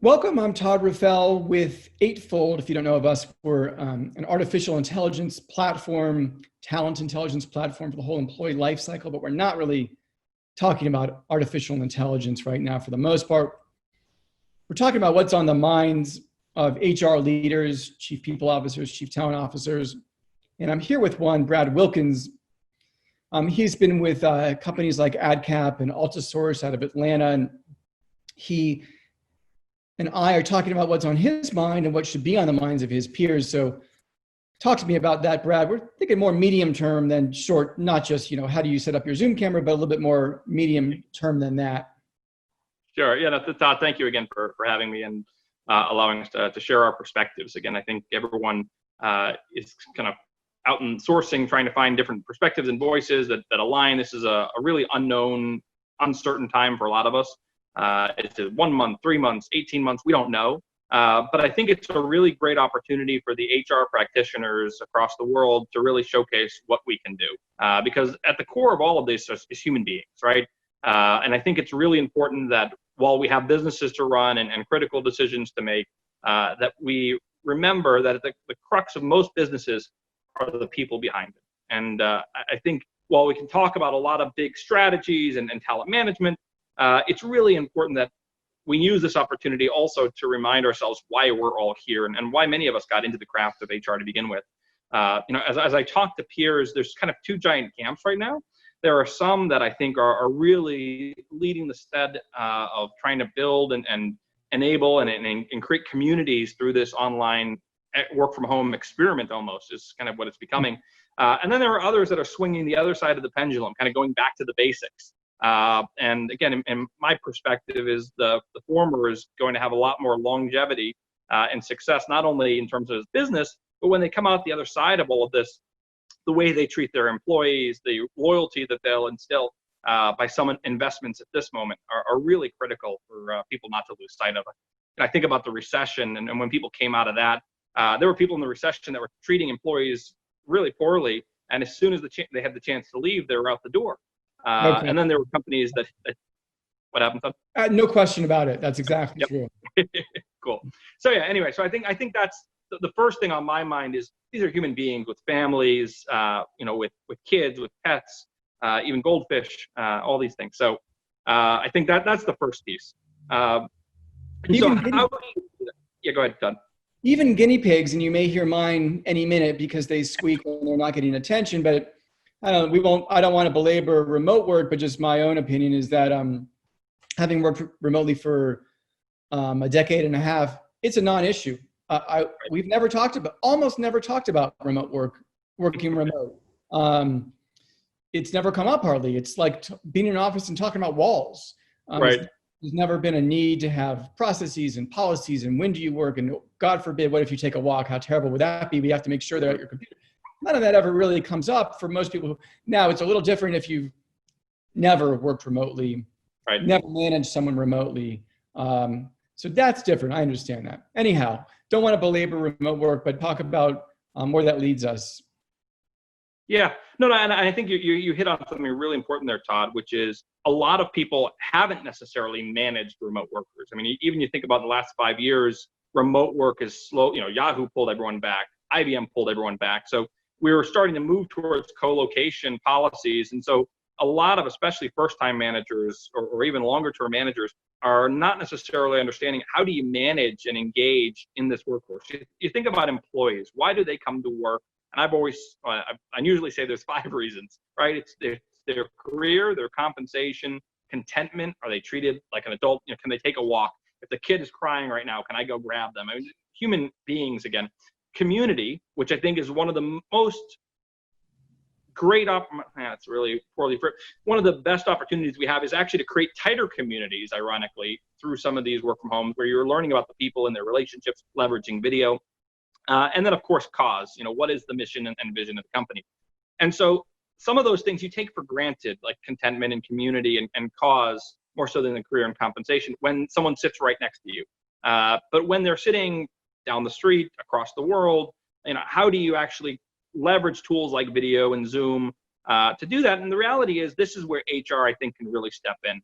Welcome, I'm Todd Raffel with Eightfold. If you don't know of us, we're an artificial intelligence platform, talent intelligence platform for the whole employee life cycle, but we're not really talking about artificial intelligence right now for the most part. We're talking about what's on the minds of HR leaders, chief people officers, chief talent officers. And I'm here with one, Brad Wilkins. He's been with companies like AdCap and Altisource out of Atlanta, and he and I are talking about what's on his mind and what should be on the minds of his peers. So talk to me about that, Brad. We're thinking more medium term than short, not just, how do you set up your Zoom camera, but a little bit more medium term than that. Sure. Yeah, Todd, thank you again for having me and allowing us to share our perspectives. Again, I think everyone is kind of out in sourcing, trying to find different perspectives and voices that align. This is a really unknown, uncertain time for a lot of us. It's 1 month, 3 months, 18 months, we don't know. But I think it's a really great opportunity for the HR practitioners across the world to really showcase what we can do. Because at the core of all of this is human beings, right? And I think it's really important that while we have businesses to run and critical decisions to make, that we remember that the crux of most businesses are the people behind it. And I think while we can talk about a lot of big strategies and talent management, it's really important that we use this opportunity also to remind ourselves why we're all here and why many of us got into the craft of HR to begin with. As I talk to peers, there's kind of two giant camps right now. There are some that I think are really leading the stead of trying to build and enable and create communities through this online work from home experiment, almost is kind of what it's becoming. And then there are others that are swinging the other side of the pendulum, kind of going back to the basics. And again, in my perspective, is the former is going to have a lot more longevity and success, not only in terms of business, but when they come out the other side of all of this, the way they treat their employees, the loyalty that they'll instill by some investments at this moment are really critical for people not to lose sight of it. And I think about the recession, and when people came out of that, there were people in the recession that were treating employees really poorly, and as soon as they had the chance to leave, they were out the door. Okay. And then there were companies that what happened, Todd? No question about it. That's exactly true. Cool. So yeah, anyway, so I think that's the first thing on my mind is these are human beings with families, with kids, with pets, even goldfish, all these things. So I think that's the first piece. Yeah, go ahead, Todd. Even guinea pigs, and you may hear mine any minute because they squeak when they're not getting attention, but I don't want to belabor remote work, but just my own opinion is that having worked remotely for a decade and a half, it's a non-issue. We've almost never talked about remote work, working remote. It's never come up hardly. It's like being in an office and talking about walls. Right. There's never been a need to have processes and policies and when do you work, and God forbid, what if you take a walk? How terrible would that be? We have to make sure they're at your computer. None of that ever really comes up for most people. Now, it's a little different if you've never worked remotely, right, never managed someone remotely. So that's different. I understand that. Anyhow, don't want to belabor remote work, but talk about where that leads us. Yeah, no, and I think you hit on something really important there, Todd, which is a lot of people haven't necessarily managed remote workers. I mean, even you think about the last 5 years, remote work is slow. Yahoo pulled everyone back, IBM pulled everyone back. So we were starting to move towards co-location policies. And so a lot of, especially first-time managers or even longer-term managers, are not necessarily understanding how do you manage and engage in this workforce. You think about employees. Why do they come to work? And I usually say there's 5 reasons, right? It's their career, their compensation, contentment. Are they treated like an adult? Can they take a walk? If the kid is crying right now, can I go grab them? I mean, human beings again. Community, which I think is one of the most great, it's really poorly phrased. One of the best opportunities we have is actually to create tighter communities, ironically, through some of these work from homes where you're learning about the people and their relationships, leveraging video. And then, of course, cause, what is the mission and vision of the company? And so some of those things you take for granted, like contentment and community and cause, more so than the career and compensation, when someone sits right next to you. But when they're sitting down the street, across the world, how do you actually leverage tools like video and Zoom to do that? And the reality is this is where HR, I think, can really step in.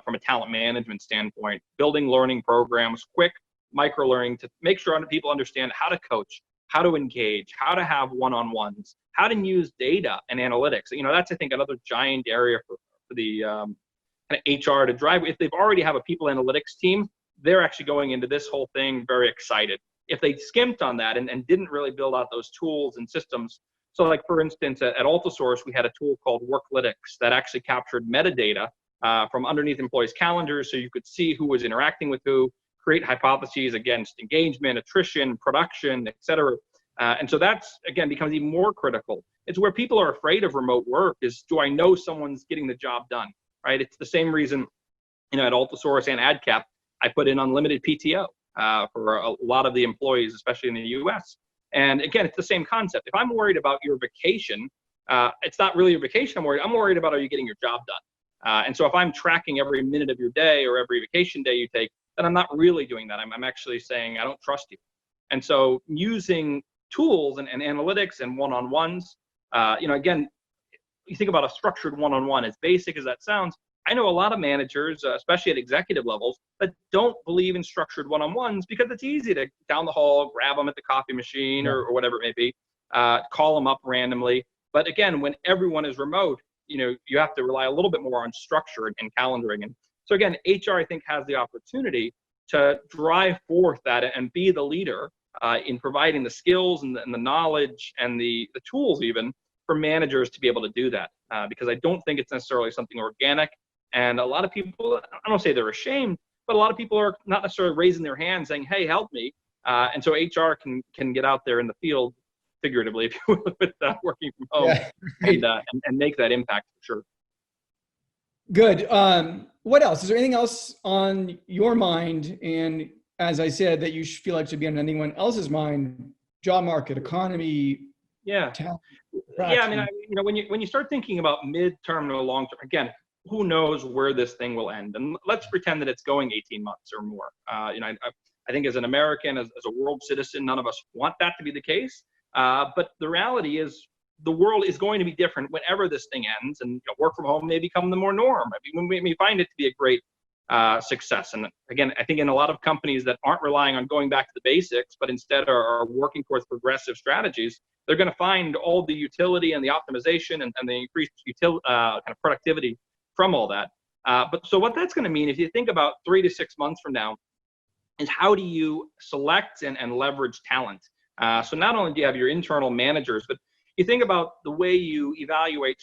from a talent management standpoint, building learning programs, quick micro learning to make sure people understand how to coach, how to engage, how to have one-on-ones, how to use data and analytics. That's, I think, another giant area for the kind of HR to drive. If they've already have a people analytics team, they're actually going into this whole thing very excited. If they skimped on that and didn't really build out those tools and systems. So like, for instance, at Altisource, we had a tool called Worklytics that actually captured metadata from underneath employees' calendars, so you could see who was interacting with who, create hypotheses against engagement, attrition, production, et cetera. And so that's, again, becomes even more critical. It's where people are afraid of remote work is, do I know someone's getting the job done, right? It's the same reason, at Altisource and AdCap, I put in unlimited PTO for a lot of the employees, especially in the US. And again, it's the same concept. If I'm worried about your vacation, it's not really your vacation I'm worried about, are you getting your job done? And so if I'm tracking every minute of your day or every vacation day you take, then I'm not really doing that. I'm actually saying, I don't trust you. And so using tools and analytics and one-on-ones, again, you think about a structured one-on-one, as basic as that sounds, I know a lot of managers, especially at executive levels, that don't believe in structured one-on-ones because it's easy to down the hall, grab them at the coffee machine or whatever it may be, call them up randomly. But again, when everyone is remote, you have to rely a little bit more on structure and calendaring. And so again, HR, I think, has the opportunity to drive forth that and be the leader in providing the skills and the knowledge and the tools even for managers to be able to do that. Because I don't think it's necessarily something organic. And a lot of people, I don't say they're ashamed, but a lot of people are not necessarily raising their hand saying, hey, help me. And so HR can get out there in the field, figuratively, if you will, with working from home, and make that impact for sure. Good. What else? Is there anything else on your mind? And as I said, that you feel like should be on anyone else's mind? Job market, economy. Talent, I mean, when you start thinking about midterm to long term, again, who knows where this thing will end? And let's pretend that it's going 18 months or more. I think as an American, as a world citizen, none of us want that to be the case. But the reality is, the world is going to be different whenever this thing ends, and work from home may become the more norm. I mean, we may find it to be a great success. And again, I think in a lot of companies that aren't relying on going back to the basics, but instead are working towards progressive strategies, they're going to find all the utility and the optimization and the increased kind of productivity from all that. But so what that's going to mean, if you think about 3 to 6 months from now, is how do you select and leverage talent? So not only do you have your internal managers, but you think about the way you evaluate,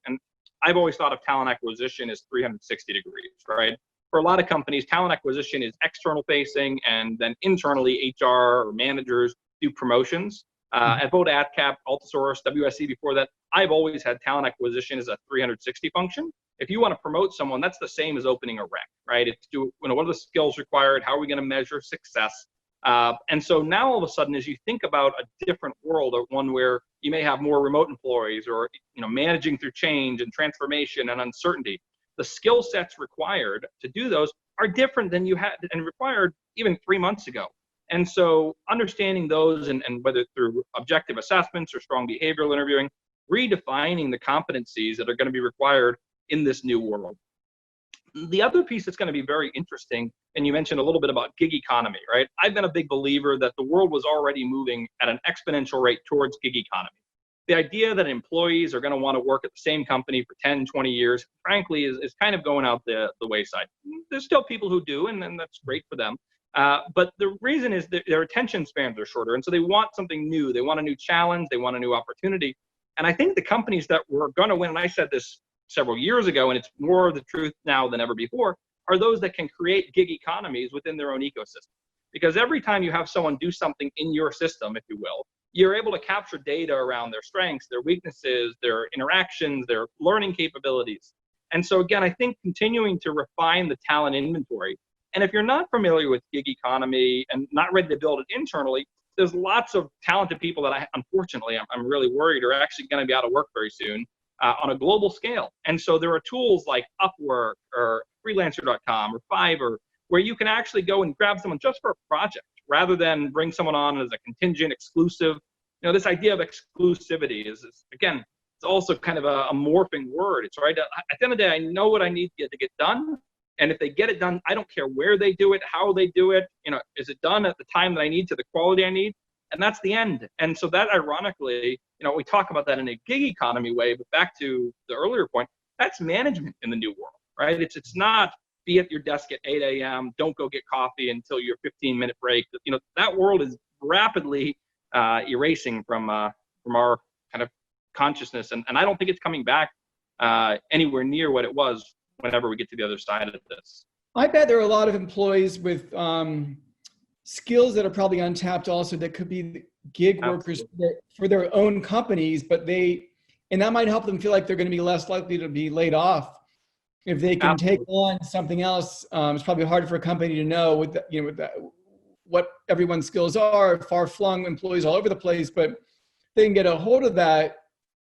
and I've always thought of talent acquisition as 360 degrees, right? For a lot of companies, talent acquisition is external facing, and then internally HR or managers do promotions. At both AdCap, Altisource, WSC before that, I've always had talent acquisition as a 360 function. If you want to promote someone, that's the same as opening a rec, right? It's what are the skills required? How are we going to measure success? And so now all of a sudden, as you think about a different world, or one where you may have more remote employees, or managing through change and transformation and uncertainty, the skill sets required to do those are different than you had and required even 3 months ago. And so understanding those, and whether through objective assessments or strong behavioral interviewing, redefining the competencies that are going to be required in this new world. The other piece that's going to be very interesting, and you mentioned a little bit about gig economy, right? I've been a big believer that the world was already moving at an exponential rate towards gig economy. The idea that employees are going to want to work at the same company for 10, 20 years, frankly, is kind of going out the wayside. There's still people who do, and that's great for them. But the reason is that their attention spans are shorter. And so they want something new. They want a new challenge. They want a new opportunity. And I think the companies that were going to win, and I said this several years ago, and it's more the truth now than ever before, are those that can create gig economies within their own ecosystem. Because every time you have someone do something in your system, if you will, you're able to capture data around their strengths, their weaknesses, their interactions, their learning capabilities. And so again, I think continuing to refine the talent inventory. And if you're not familiar with gig economy and not ready to build it internally, there's lots of talented people that unfortunately, I'm really worried are actually going to be out of work very soon on a global scale. And so there are tools like Upwork or freelancer.com or Fiverr, where you can actually go and grab someone just for a project rather than bring someone on as a contingent exclusive. This idea of exclusivity is again, it's also kind of a morphing word. It's right. At the end of the day, I know what I need to get done. And if they get it done, I don't care where they do it, how they do it, is it done at the time that I need to the quality I need? And that's the end. And so that ironically, we talk about that in a gig economy way, but back to the earlier point, that's management in the new world, right? It's not be at your desk at 8 a.m., don't go get coffee until your 15-minute break. That world is rapidly erasing from our kind of consciousness. And I don't think it's coming back anywhere near what it was whenever we get to the other side of this. I bet there are a lot of employees with skills that are probably untapped also that could be gig workers for their own companies, and that might help them feel like they're going to be less likely to be laid off if they can take on something else. It's probably hard for a company to know what everyone's skills are, far-flung employees all over the place, but they can get a hold of that.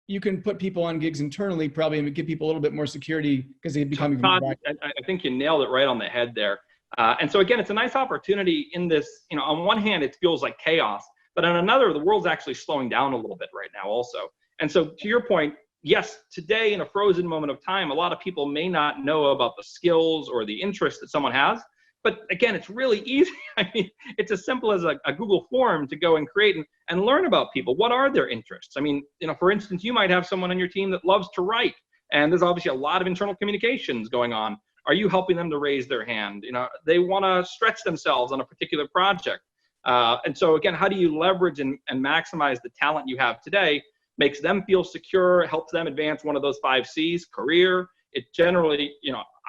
You can put people on gigs internally probably and give people a little bit more security because they become. Todd, I think you nailed it right on the head there. And so again, it's a nice opportunity in this, on one hand, it feels like chaos, but on another, the world's actually slowing down a little bit right now also. And so to your point, yes, today in a frozen moment of time, a lot of people may not know about the skills or the interest that someone has. But again, it's really easy. I mean, it's as simple as a Google form to go and create and learn about people. What are their interests? I mean, for instance, you might have someone on your team that loves to write, and there's obviously a lot of internal communications going on. Are you helping them to raise their hand? They want to stretch themselves on a particular project. And so again, how do you leverage and maximize the talent you have today? Makes them feel secure, helps them advance one of those 5 C's, career. It generally,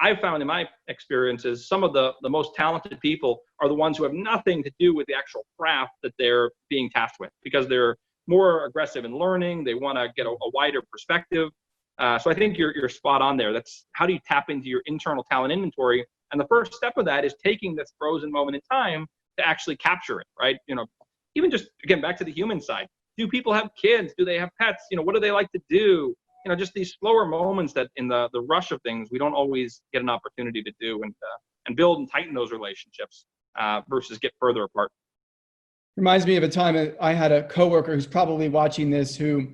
I've found in my experiences, some of the most talented people are the ones who have nothing to do with the actual craft that they're being tasked with, because they're more aggressive in learning. They want to get a wider perspective. So I think you're spot on there. That's how do you tap into your internal talent inventory? And the first step of that is taking this frozen moment in time to actually capture it, right? Even just, again, back to the human side. Do people have kids? Do they have pets? What do they like to do? Just these slower moments that in the rush of things, we don't always get an opportunity to do and build and tighten those relationships versus get further apart. Reminds me of a time I had a coworker who's probably watching this who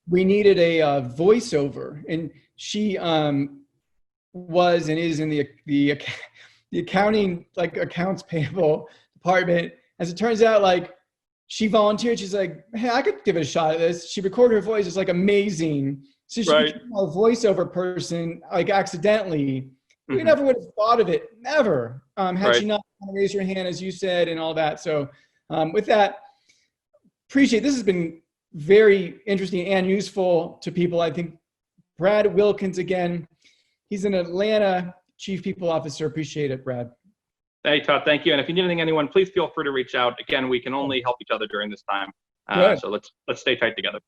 we needed a voiceover, and she was and is in the accounting, like accounts payable department. As it turns out, she volunteered. She's like, hey, I could give it a shot at this. She recorded her voice. It's amazing. So she became a voiceover person, accidentally. You never would have thought of it, never, had she not raised her hand, as you said, and all that. So with that, appreciate this has been very interesting and useful to people. I think Brad Wilkins, again, he's an Atlanta Chief People Officer. Appreciate it, Brad. Hey, Todd, thank you. And if you need anyone, please feel free to reach out. Again, we can only help each other during this time. So let's stay tight together.